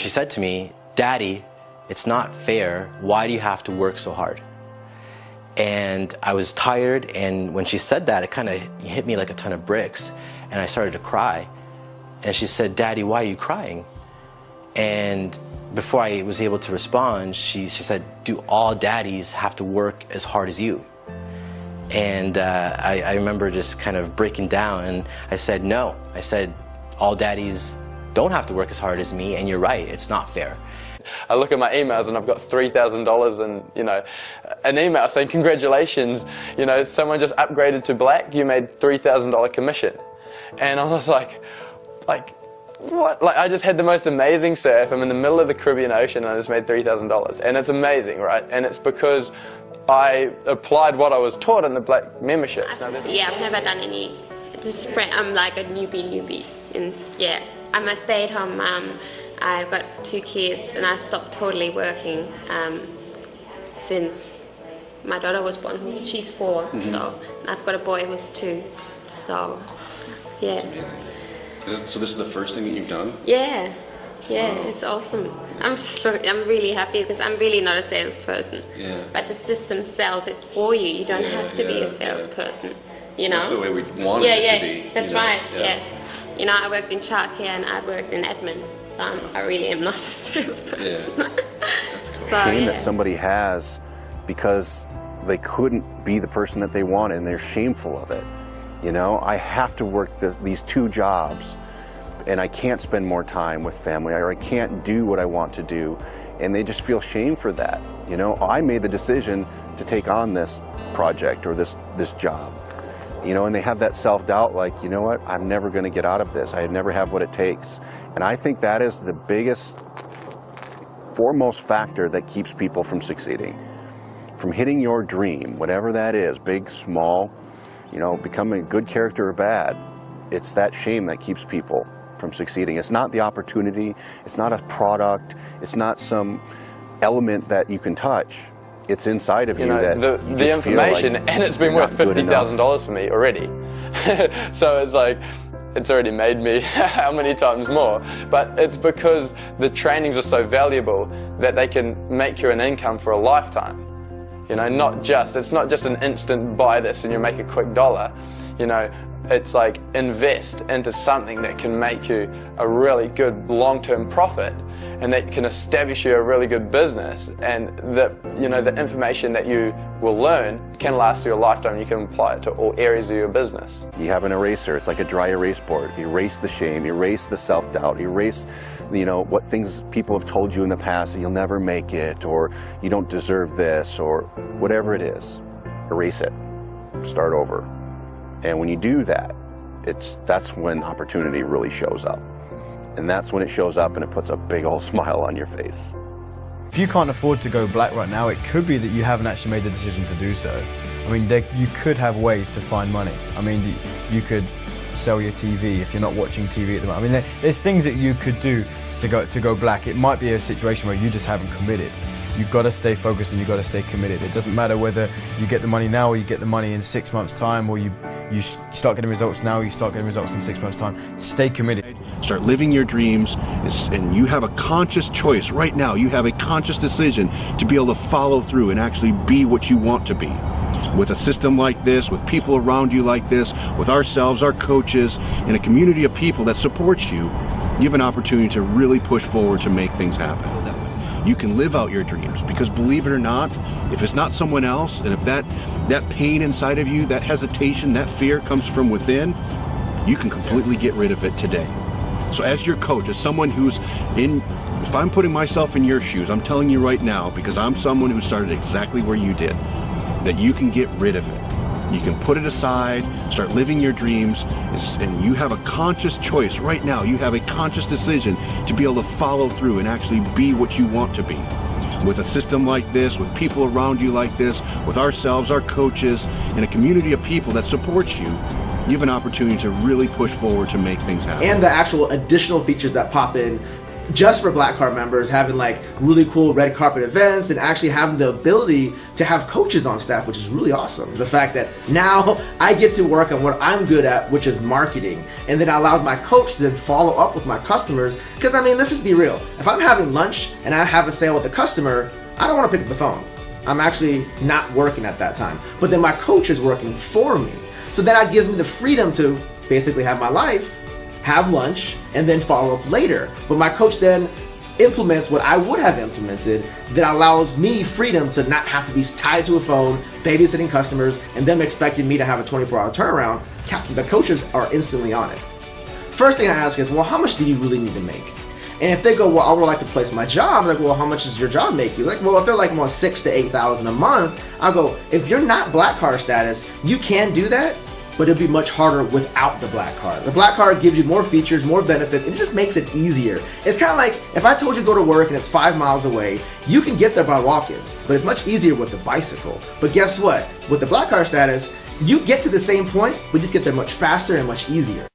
she said to me, "Daddy, it's not fair. Why do you have to work so hard?" And I was tired, and when she said that, it kind of hit me like a ton of bricks, and I started to cry. And she said, "Daddy, why are you crying?" And before I was able to respond, she said, "Do all daddies have to work as hard as you?" And I remember just kind of breaking down, and I said, "No." I said, "All daddies don't have to work as hard as me, and you're right, it's not fair." I look at my emails and I've got $3,000 and, you know, an email saying, "Congratulations, you know, someone just upgraded to black, you made $3,000 commission." And I was like, what? Like, I just had the most amazing surf. I'm in the middle of the Caribbean Ocean and I just made $3,000. And it's amazing, right? And it's because I applied what I was taught in the black memberships. Yeah, I've never done any. I'm like a newbie. And yeah, I'm a stay-at-home mom. I've got 2 kids, and I stopped totally working since my daughter was born. She's 4, so I've got a boy who's 2. So, yeah. So this is the first thing that you've done? Yeah, it's awesome. I'm really happy because I'm really not a salesperson. Yeah. But the system sells it for you. You don't have to be a salesperson. You know? That's the way we want it to be. That's right. Yeah. You know, I worked in childcare and I worked in admin. I really am not a salesperson. Yeah. That's cool. So, shame that somebody has because they couldn't be the person that they want and they're shameful of it. You know, I have to work these 2 jobs and I can't spend more time with family, or I can't do what I want to do, and they just feel shame for that. You know, I made the decision to take on this project or this job. You know, and they have that self-doubt, like, you know what, I'm never going to get out of this. I never have what it takes. And I think that is the biggest, foremost factor that keeps people from succeeding, from hitting your dream, whatever that is, big, small, you know, becoming a good character or bad. It's that shame that keeps people from succeeding. It's not the opportunity. It's not a product. It's not some element that you can touch. It's inside of you that the information, like and it's been worth $50,000 for me already. So it's like, it's already made me how many times more. But it's because the trainings are so valuable that they can make you an income for a lifetime. You know, it's not just an instant buy this and you make a quick dollar. You know, it's like invest into something that can make you a really good long-term profit, and that can establish you a really good business, and that, you know, the information that you will learn can last you a lifetime. You can apply it to all areas of your business. You have an eraser. It's like a dry erase board. Erase the shame, erase the self-doubt, erase, you know, what things people have told you in the past, that you'll never make it, or you don't deserve this, or whatever it is. Erase it. Start over. And when you do that, that's when opportunity really shows up. And that's when it shows up and it puts a big old smile on your face. If you can't afford to go black right now, it could be that you haven't actually made the decision to do so. I mean, you could have ways to find money. I mean, you could sell your TV if you're not watching TV at the moment. I mean, there's things that you could do to go black. It might be a situation where you just haven't committed. You've got to stay focused and you've got to stay committed. It doesn't matter whether you get the money now or you get the money in 6 months' time, or you start getting results now, or you start getting results in 6 months' time. Stay committed. Start living your dreams, and you have a conscious choice right now. You have a conscious decision to be able to follow through and actually be what you want to be. With a system like this, with people around you like this, with ourselves, our coaches, and a community of people that supports you, you have an opportunity to really push forward to make things happen. You can live out your dreams, because believe it or not, if it's not someone else, and if that pain inside of you, that hesitation, that fear comes from within, you can completely get rid of it today. So as your coach, as someone who's if I'm putting myself in your shoes, I'm telling you right now, because I'm someone who started exactly where you did, that you can get rid of it. You can put it aside, start living your dreams, and you have a conscious choice right now. You have a conscious decision to be able to follow through and actually be what you want to be. With a system like this, with people around you like this, with ourselves, our coaches, and a community of people that supports you, you have an opportunity to really push forward to make things happen. And the actual additional features that pop in just for Black Card members, having like really cool red carpet events and actually having the ability to have coaches on staff, which is really awesome. The fact that now I get to work on what I'm good at, which is marketing, and then I allow my coach to then follow up with my customers. Because I mean, let's just be real. If I'm having lunch and I have a sale with a customer, I don't want to pick up the phone. I'm actually not working at that time. But then my coach is working for me. So that gives me the freedom to basically have my life, have lunch, and then follow up later. But my coach then implements what I would have implemented that allows me freedom to not have to be tied to a phone, babysitting customers, and them expecting me to have a 24-hour turnaround. The coaches are instantly on it. First thing I ask is, well, how much do you really need to make? And if they go, well, I would like to place my job, I'm like, well, how much does your job make you? Like, well, if they're like more $6,000 to $8,000 a month, I'll go, if you're not Black Card status, you can do that, but it'll be much harder without the Black Card. The Black Card gives you more features, more benefits, and it just makes it easier. It's kind of like if I told you to go to work and it's 5 miles away, you can get there by walking, but it's much easier with the bicycle. But guess what? With the Black Card status, you get to the same point, but just get there much faster and much easier.